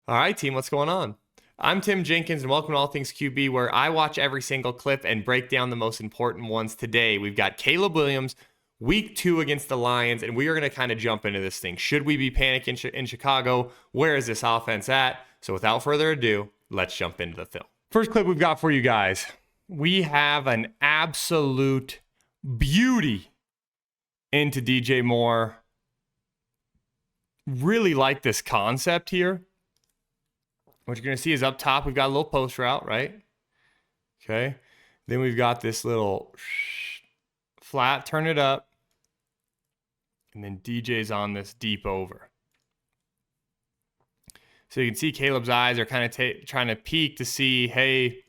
All right, team, what's going on? I'm Tim Jenkins, and welcome to All Things QB, where I watch every single clip and break down the most important ones. Today, we've got Caleb Williams, week 2 against the Lions, and we are going to kind of jump into this thing. Should we be panicking in Chicago? Where is this offense at? So without further ado, let's jump into the film. First clip we've got for you guys. We have an absolute beauty into DJ Moore. Really like this concept here. What you're going to see is up top, we've got a little post route, right? Okay. Then we've got this little flat, turn it up. And then DJ's on this deep over. So you can see Caleb's eyes are kind of trying to peek to see, hey,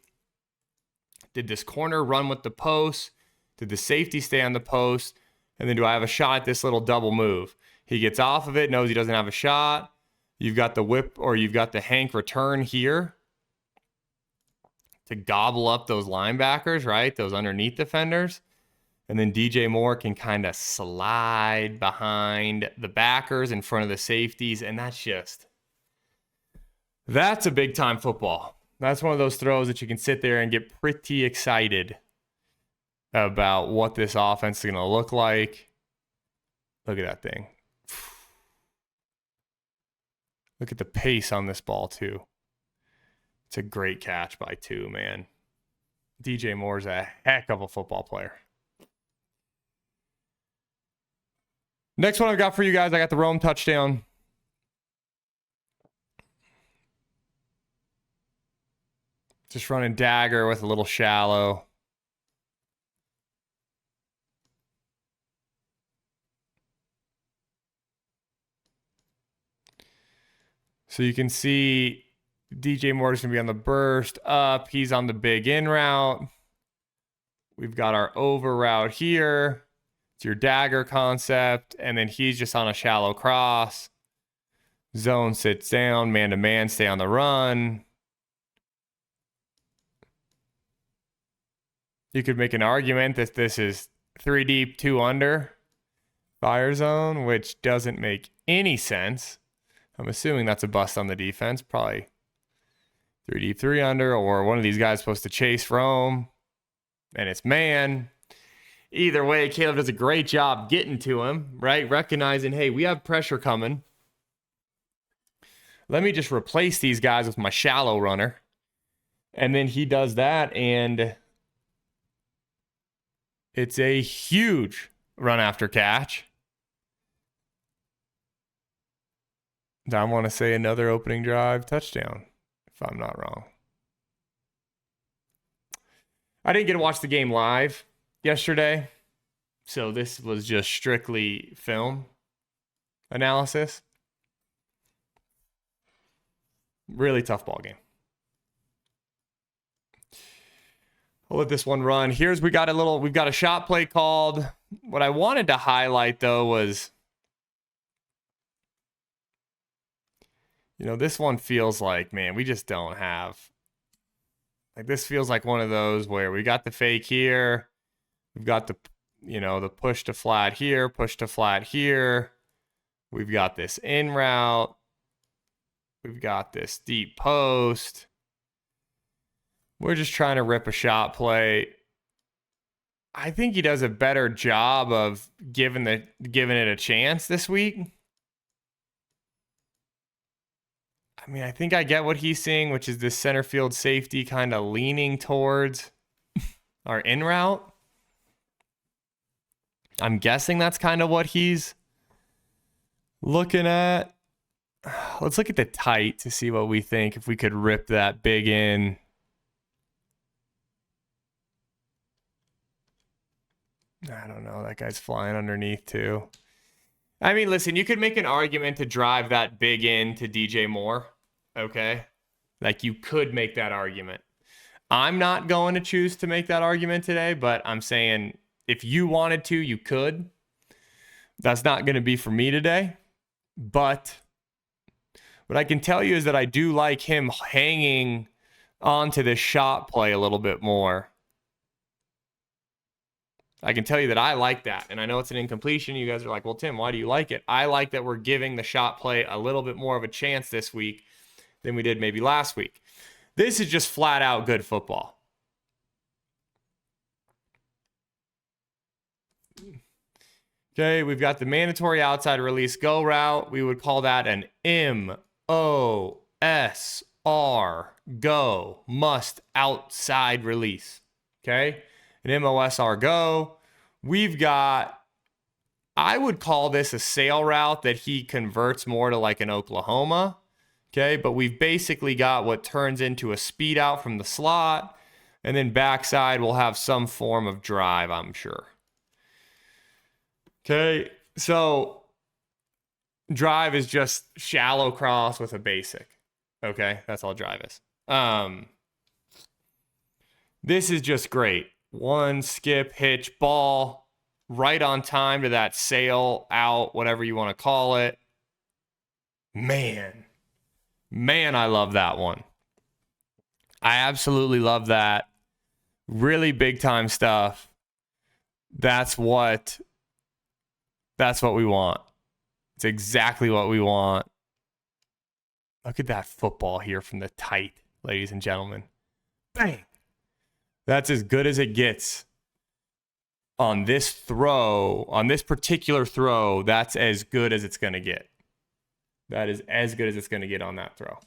did this corner run with the post? Did the safety stay on the post? And then do I have a shot at this little double move? He gets off of it, knows he doesn't have a shot. You've got the whip or you've got the Hank return here to gobble up those linebackers, right? Those underneath defenders. And then DJ Moore can kind of slide behind the backers in front of the safeties. And that's a big time football. That's one of those throws that you can sit there and get pretty excited about what this offense is going to look like. Look at that thing. Look at the pace on this ball, too. It's a great catch by 2, man. DJ Moore's a heck of a football player. Next one I've got for you guys, I got the Rome touchdown. Just running dagger with a little shallow. So you can see DJ Moore's going to be on the burst up. He's on the big in route. We've got our over route here. It's your dagger concept. And then he's just on a shallow cross. Zone sits down. Man-to-man, stay on the run. You could make an argument that this is 3 deep, 2 under fire zone, which doesn't make any sense. I'm assuming that's a bust on the defense. Probably 3 deep, 3 under, or one of these guys supposed to chase Rome, and it's man. Either way, Caleb does a great job getting to him, right? Recognizing, hey, we have pressure coming. Let me just replace these guys with my shallow runner. And then he does that, and it's a huge run after catch. I want to say another opening drive touchdown, if I'm not wrong. I didn't get to watch the game live yesterday, so this was just strictly film analysis. Really tough ball game. I'll let this one run. We've got a shot play called. What I wanted to highlight, though, was, this one feels like, man, we just don't have. Like, this feels like one of those where we got the fake here. We've got the push to flat here, push to flat here. We've got this in route. We've got this deep post. We're just trying to rip a shot play. I think he does a better job of giving it a chance this week. I mean, I think I get what he's seeing, which is this center field safety kind of leaning towards our in route. I'm guessing that's kind of what he's looking at. Let's look at the tight to see what we think if we could rip that big in. I don't know. That guy's flying underneath too. I mean, listen, you could make an argument to drive that big in to DJ Moore. Okay? Like, you could make that argument. I'm not going to choose to make that argument today, but I'm saying if you wanted to, you could. That's not going to be for me today. But what I can tell you is that I do like him hanging onto this shot play a little bit more. I can tell you that I like that. And I know it's an incompletion. You guys are like, well, Tim, why do you like it? I like that we're giving the shot play a little bit more of a chance this week. than we did maybe last week. This is just flat out good football. Okay, we've got the mandatory outside release go route. We would call that an MOSR, go, must outside release. Okay, an MOSR go. We've got, I would call this a sail route that he converts more to like an Oklahoma. Okay, but we've basically got what turns into a speed out from the slot, and then backside we'll have some form of drive, I'm sure. Okay, so drive is just shallow cross with a basic. Okay, that's all drive is. This is just great. One, skip, hitch, ball, right on time to that sail, out, whatever you want to call it. Man, I love that one. I absolutely love that. Really big time stuff. That's what we want. It's exactly what we want. Look at that football here from the tight, ladies and gentlemen. Bang. That's as good as it gets on this throw. On this particular throw, that's as good as it's going to get. That is as good as it's going to get on that throw.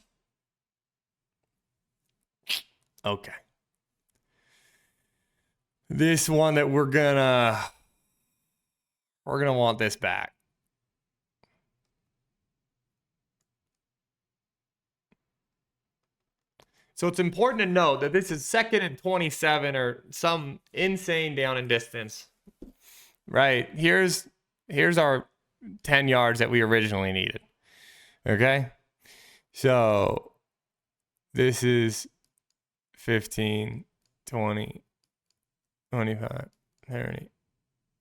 Okay. This one that we're going to want this back. So it's important to note that this is 2nd and 27 or some insane down and distance. Right? Here's our 10 yards that we originally needed. Okay? So this is 15, 20, 25, 30.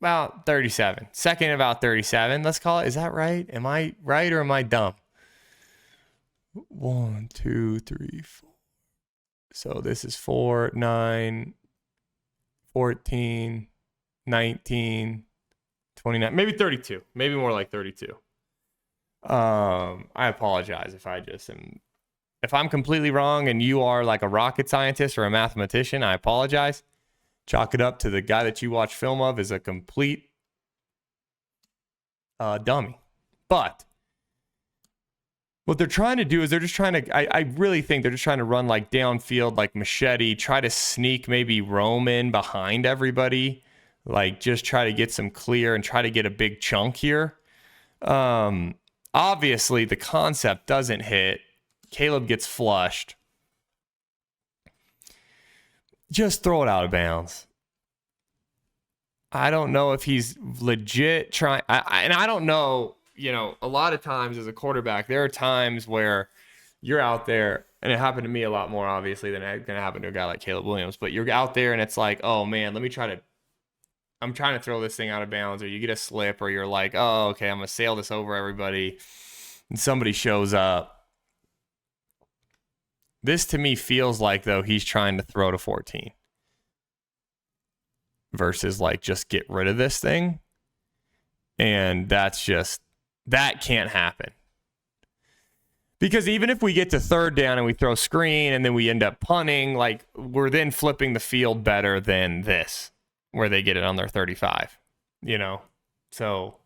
About 37. 2nd about 37, let's call it. Is that right? Am I right or am I dumb? 1, 2, 3, 4. So this is 4, 9, 14, 19, 29, maybe 32. Maybe more like 32. I apologize if I'm completely wrong and you are like a rocket scientist or a mathematician. I apologize. Chalk it up to the guy that you watch film of is a complete dummy. But what they're trying to do is they're just trying to, I really think they're just trying to run like downfield, like machete, try to sneak maybe Rome in behind everybody, like just try to get some clear and try to get a big chunk here. Obviously, the concept doesn't hit. Caleb gets flushed. Just throw it out of bounds. I don't know if he's legit trying. And I don't know, a lot of times as a quarterback, there are times where you're out there, and it happened to me a lot more, obviously, than it's going to happen to a guy like Caleb Williams. But you're out there, and it's like, oh, man, I'm trying to throw this thing out of bounds, or you get a slip, or you're like, oh, okay, I'm going to sail this over everybody, and somebody shows up. This to me feels like, though, he's trying to throw to 14 versus like just get rid of this thing. And that can't happen. Because even if we get to 3rd down and we throw screen and then we end up punting, like we're then flipping the field better than this, where they get it on their 35, So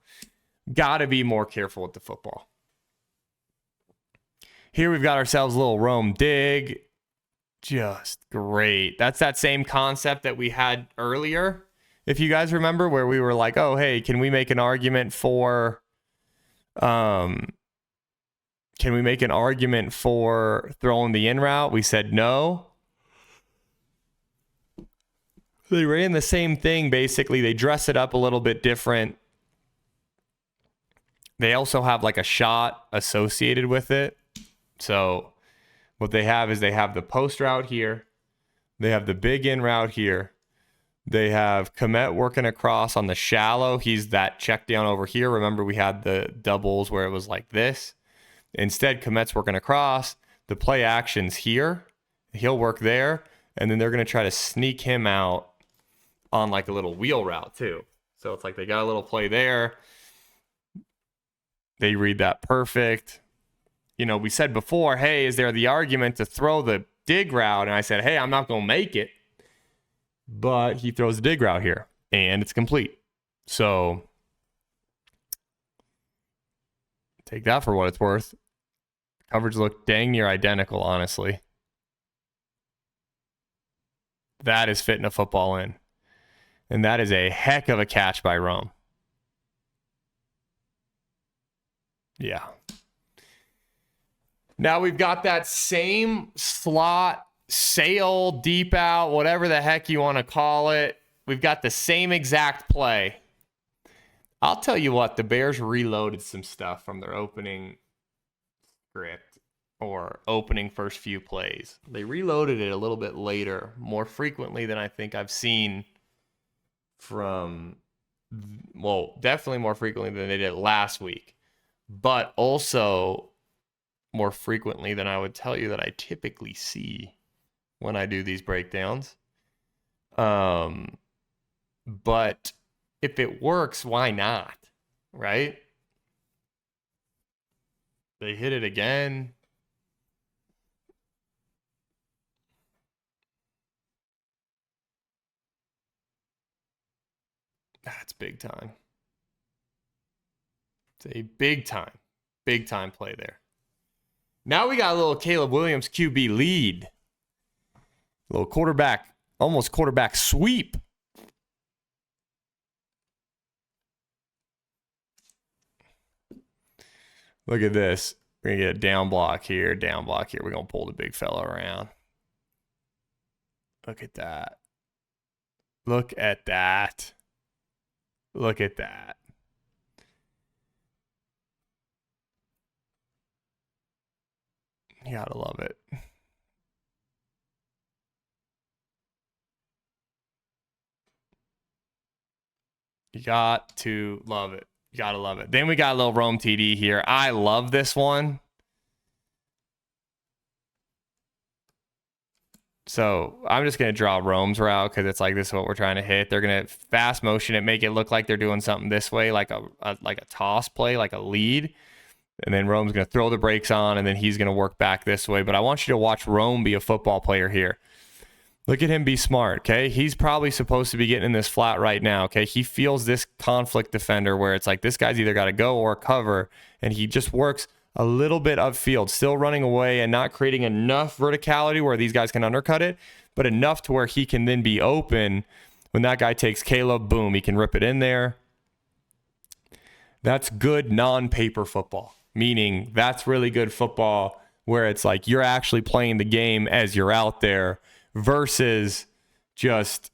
got to be more careful with the football. Here we've got ourselves a little Rome dig. Just great. That's that same concept that we had earlier, if you guys remember, where we were like, oh, hey, can we make an argument for throwing the in route? We said no. They ran the same thing, basically. They dress it up a little bit different. They also have like a shot associated with it. So what they have is they have the post route here. They have the big in route here. They have Komet working across on the shallow. He's that check down over here. Remember, we had the doubles where it was like this. Instead, Komet's working across. The play action's here. He'll work there. And then they're going to try to sneak him out on like a little wheel route too. So it's like they got a little play there. They read that perfect. we said before, hey, is there the argument to throw the dig route? And I said, hey, I'm not going to make it. But he throws the dig route here, and it's complete. So take that for what it's worth. Coverage looked dang near identical, honestly. That is fitting a football in. And that is a heck of a catch by Rome. Yeah. Now we've got that same slot, sail, deep out, whatever the heck you want to call it. We've got the same exact play. I'll tell you what, the Bears reloaded some stuff from their opening script or opening first few plays. They reloaded it a little bit later, more frequently than I think I've seen from, well, definitely more frequently than they did last week, but also more frequently than I would tell you that I typically see when I do these breakdowns. But if it works, why not? Right? They hit it again. That's big time. It's a big time play there. Now we got a little Caleb Williams QB lead. A little quarterback, almost quarterback sweep. Look at this. We're going to get a down block here, down block here. We're going to pull the big fella around. Look at that. Look at that. Look at that. You gotta love it. You got to love it. You gotta love it. Then we got a little Rome TD here. I love this one. So I'm just going to draw Rome's route because it's like this is what we're trying to hit. They're going to fast motion it, make it look like they're doing something this way, like a toss play, like a lead. And then Rome's going to throw the brakes on, and then he's going to work back this way. But I want you to watch Rome be a football player here. Look at him be smart, okay? He's probably supposed to be getting in this flat right now, okay? He feels this conflict defender where it's like this guy's either got to go or cover, and he just works a little bit upfield, still running away and not creating enough verticality where these guys can undercut it, but enough to where he can then be open. When that guy takes Caleb, boom, he can rip it in there. That's good non-paper football, meaning that's really good football where it's like you're actually playing the game as you're out there versus just,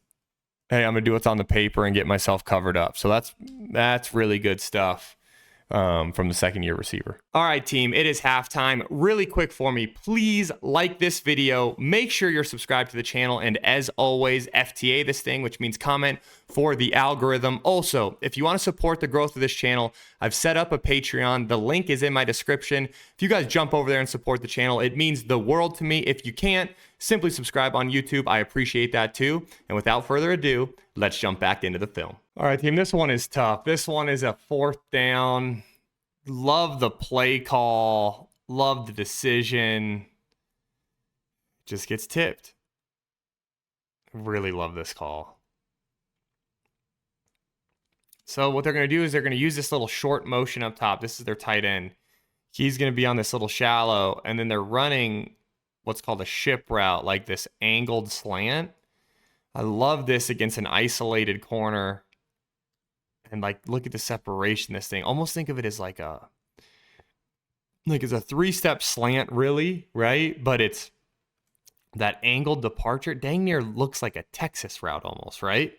hey, I'm going to do what's on the paper and get myself covered up. So that's really good stuff. From the second-year receiver. All right, team, it is halftime. Really quick for me, please like this video. Make sure you're subscribed to the channel. And as always, FTA this thing, which means comment for the algorithm. Also, if you want to support the growth of this channel, I've set up a Patreon. The link is in my description. If you guys jump over there and support the channel, it means the world to me. If you can't, simply subscribe on YouTube. I appreciate that too. And without further ado, let's jump back into the film. All right, team, this one is tough. This one is a fourth down. Love the play call. Love the decision. Just gets tipped. Really love this call. So what they're going to do is they're going to use this little short motion up top. This is their tight end. He's going to be on this little shallow, and then they're running what's called a ship route, like this angled slant. I love this against an isolated corner. And like, look at the separation, this thing. Almost think of it as like it's a three-step slant, really, right? But it's that angled departure. Dang near looks like a Texas route almost, right?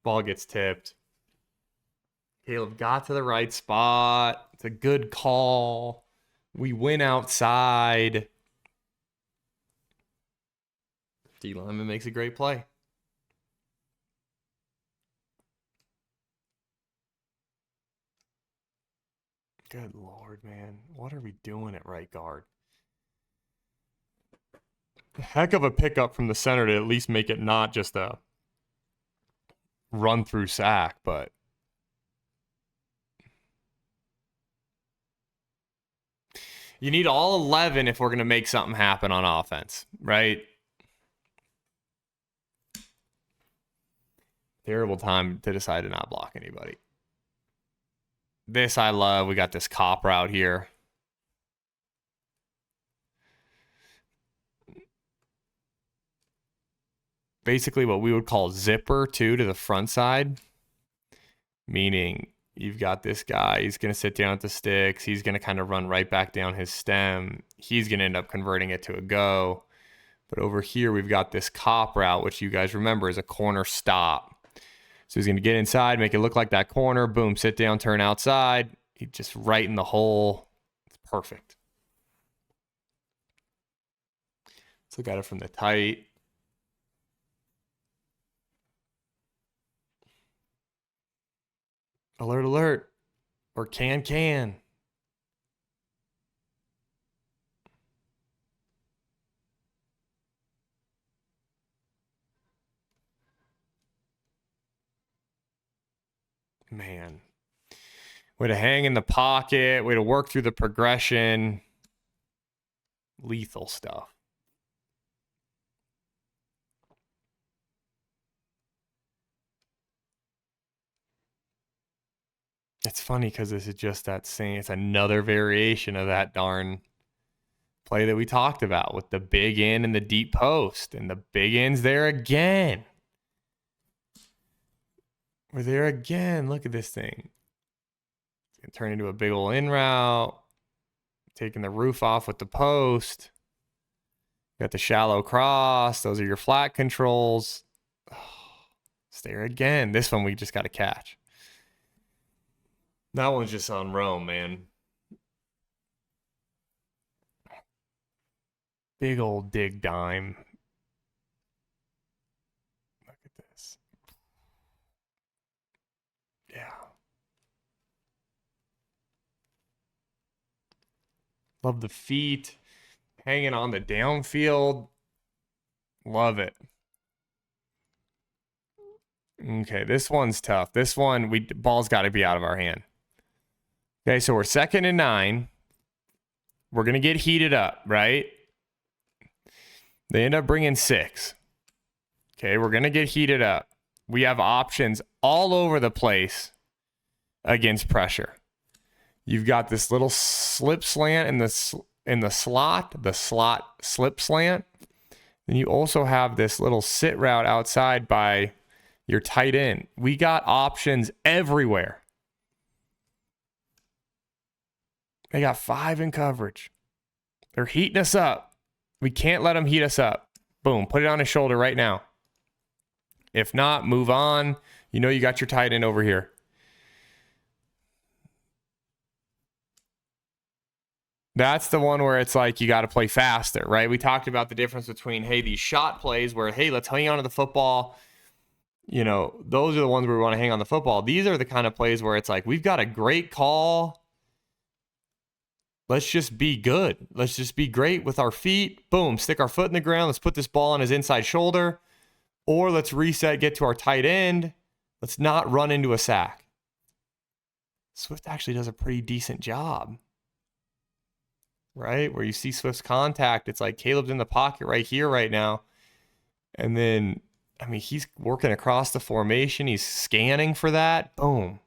Ball gets tipped. Caleb got to the right spot. It's a good call. We win outside. D lineman makes a great play. Good Lord, man. What are we doing at right guard? Heck of a pickup from the center to at least make it not just a run-through sack, but You need all 11 if we're going to make something happen on offense, right? Terrible time to decide to not block anybody. This I love. We got this cop route here. Basically what we would call zipper too to the front side. Meaning you've got this guy. He's going to sit down at the sticks. He's going to kind of run right back down his stem. He's going to end up converting it to a go. But over here, we've got this cop route, which you guys remember is a corner stop. So he's going to get inside, make it look like that corner. Boom, sit down, turn outside. He's just right in the hole. It's perfect. Let's look at it from the tight. Alert, alert. Or can. Man. Way to hang in the pocket. Way to work through the progression. Lethal stuff. It's funny because this is just that same. It's another variation of that darn play that we talked about with the big in and the deep post. And the big in's there again. We're there again. Look at this thing. It's going to turn into a big old in route. Taking the roof off with the post. Got the shallow cross. Those are your flat controls. Oh, it's there again. This one we just got to catch. That one's just on Rome, man. Big old dig dime. Look at this. Yeah. Love the feet. Hanging on the downfield. Love it. Okay, this one's tough. This one, ball's got to be out of our hand. Okay, so we're 2nd and 9. We're going to get heated up, right? They end up bringing 6. Okay, we're going to get heated up. We have options all over the place against pressure. You've got this little slip slant in the slot slip slant. Then you also have this little sit route outside by your tight end. We got options everywhere. They got 5 in coverage. They're heating us up. We can't let them heat us up. Boom, put it on his shoulder right now. If not, move on. You know you got your tight end over here. That's the one where it's like you got to play faster, right? We talked about the difference between, hey, these shot plays where, hey, let's hang on to the football. You know, those are the ones where we want to hang on the football. These are the kind of plays where it's like, we've got a great call. Let's just be good. Let's just be great with our feet. Boom, stick our foot in the ground. Let's put this ball on his inside shoulder. Or let's reset, get to our tight end. Let's not run into a sack. Swift actually does a pretty decent job. Right? Where you see Swift's contact, it's like Caleb's in the pocket right here right now. And then, I mean, he's working across the formation. He's scanning for that. Boom.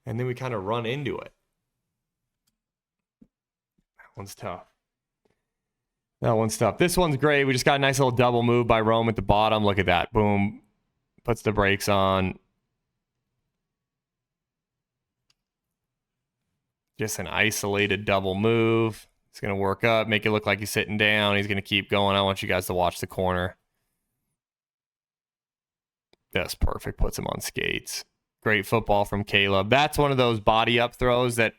And then we kind of run into it. That one's tough. That one's tough. This one's great. We just got a nice little double move by Rome at the bottom. Look at that. Boom. Puts the brakes on. Just an isolated double move. It's going to work up, make it look like he's sitting down. He's going to keep going. I want you guys to watch the corner. That's perfect. Puts him on skates. Great football from Caleb. That's one of those body up throws that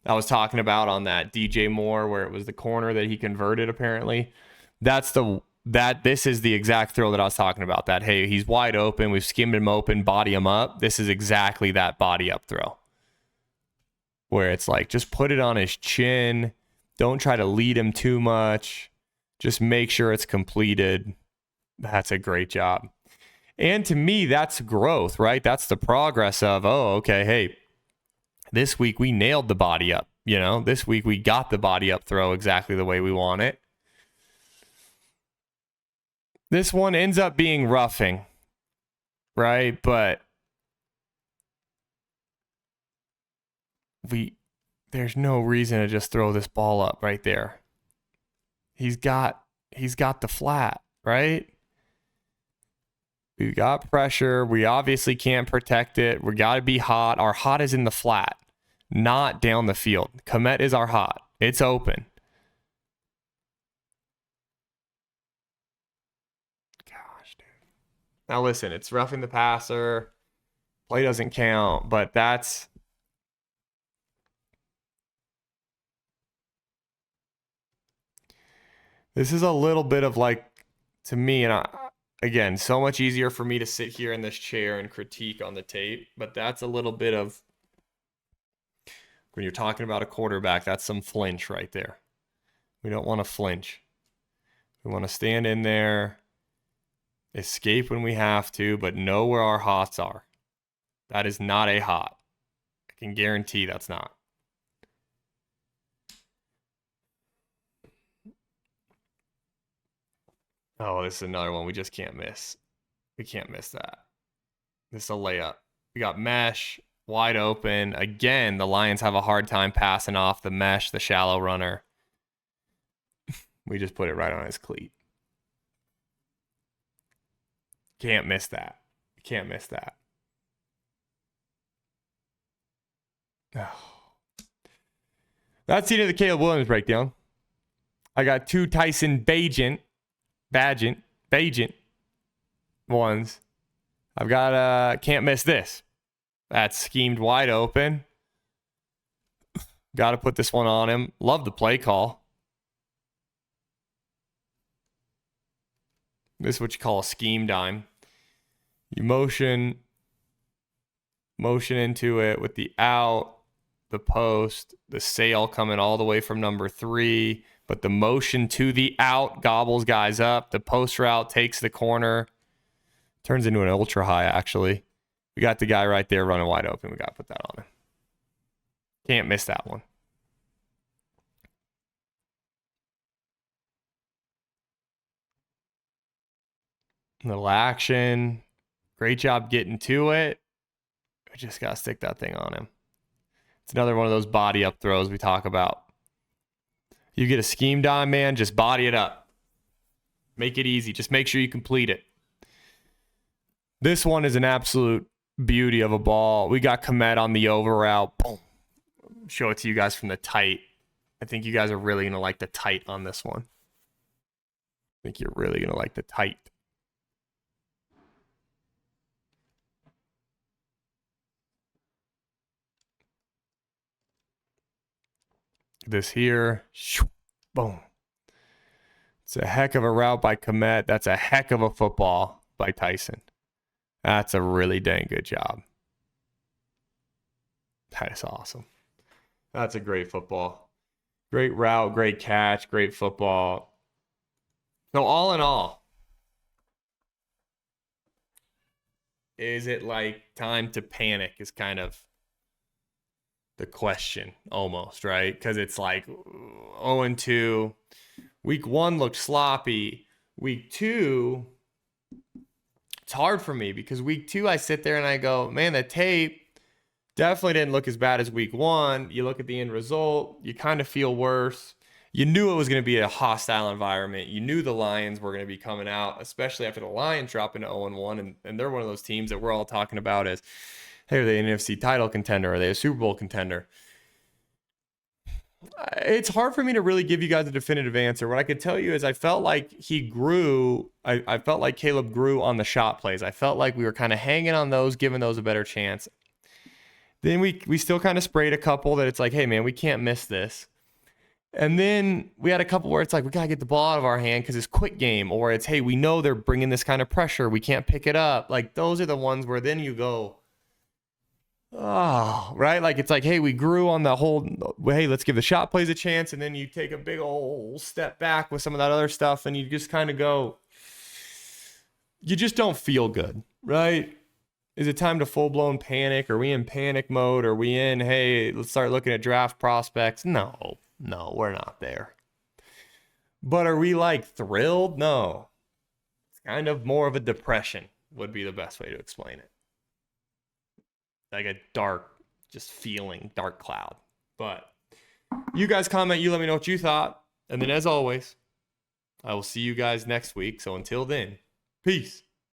I was talking about on that DJ Moore where it was the corner that he converted apparently. This is the exact throw that I was talking about. That, hey, he's wide open. We've skimmed him open, body him up. This is exactly that body up throw. Where it's like, just put it on his chin. Don't try to lead him too much. Just make sure it's completed. That's a great job. And to me, that's growth, right? That's the progress of, oh, okay, hey, this week we nailed the body up. This week we got the body up throw exactly the way we want it. This one ends up being roughing, right? But there's no reason to just throw this ball up right there. He's got the flat, right? We got pressure. We obviously can't protect it. We got to be hot. Our hot is in the flat, not down the field. Komet is our hot. It's open. Gosh, dude. Now listen, it's roughing the passer. Play doesn't count, but this is a little bit of like, to me, and again, so much easier for me to sit here in this chair and critique on the tape, but that's a little bit of, when you're talking about a quarterback, that's some flinch right there. We don't want to flinch. We want to stand in there, escape when we have to, but know where our hots are. That is not a hot. I can guarantee that's not. Oh, this is another one we just can't miss. We can't miss that. This is a layup. We got mesh, wide open. Again, the Lions have a hard time passing off the mesh, the shallow runner. We just put it right on his cleat. Can't miss that. Can't miss that. Oh. That's the end of the Caleb Williams breakdown. I got 2 Tyson Bagent ones. I've got can't miss this. That's schemed wide open. Got to put this one on him. Love the play call. This is what you call a scheme dime. You motion into it with the out, the post, the sail coming all the way from number 3, but the motion to the out gobbles guys up. The post route takes the corner, turns into an ultra high, actually. We got the guy right there running wide open. We got to put that on him. Can't miss that one. Little action. Great job getting to it. We just got to stick that thing on him. It's another one of those body up throws we talk about. You get a scheme dime, man, just body it up. Make it easy. Just make sure you complete it. This one is an absolute beauty of a ball. We got Komet on the over route. Boom. Show it to you guys from the tight. I think you guys are really going to like the tight on this one. I think you're really going to like the tight. This here. Boom. It's a heck of a route by Komet. That's a heck of a football by Tyson. That's a really dang good job. That is awesome. That's a great football. Great route, great catch, great football. So all in all, is it like time to panic is kind of the question almost, right? Because it's like 0-2. Week 1 looked sloppy. Week 2, it's hard for me because week 2 I sit there and I go, man, the tape definitely didn't look as bad as week 1. You look at the end result, you kind of feel worse. You knew it was going to be a hostile environment. You knew the Lions were going to be coming out, especially after the Lions drop into 0-1. And they're one of those teams that we're all talking about as, hey, are they an NFC title contender? Are they a Super Bowl contender? It's hard for me to really give you guys a definitive answer. What I could tell you is I felt like he grew. I felt like Caleb grew on the shot plays. I felt like we were kind of hanging on those, giving those a better chance. Then we still kind of sprayed a couple that it's like, hey, man, we can't miss this. And then we had a couple where it's like, we got to get the ball out of our hand because it's quick game. Or it's, hey, we know they're bringing this kind of pressure. We can't pick it up. Like, those are the ones where then you go, oh, right? Like, it's like, hey, we grew on the whole, hey, let's give the shot plays a chance. And then you take a big old step back with some of that other stuff. And you just kind of go, you just don't feel good, right? Is it time to full-blown panic? Are we in panic mode? Are we in, hey, let's start looking at draft prospects? No, we're not there. But are we like thrilled? No. It's kind of more of a depression would be the best way to explain it. Like a dark, just feeling, dark cloud. But you guys comment, you let me know what you thought. And then as always, I will see you guys next week. So until then, peace.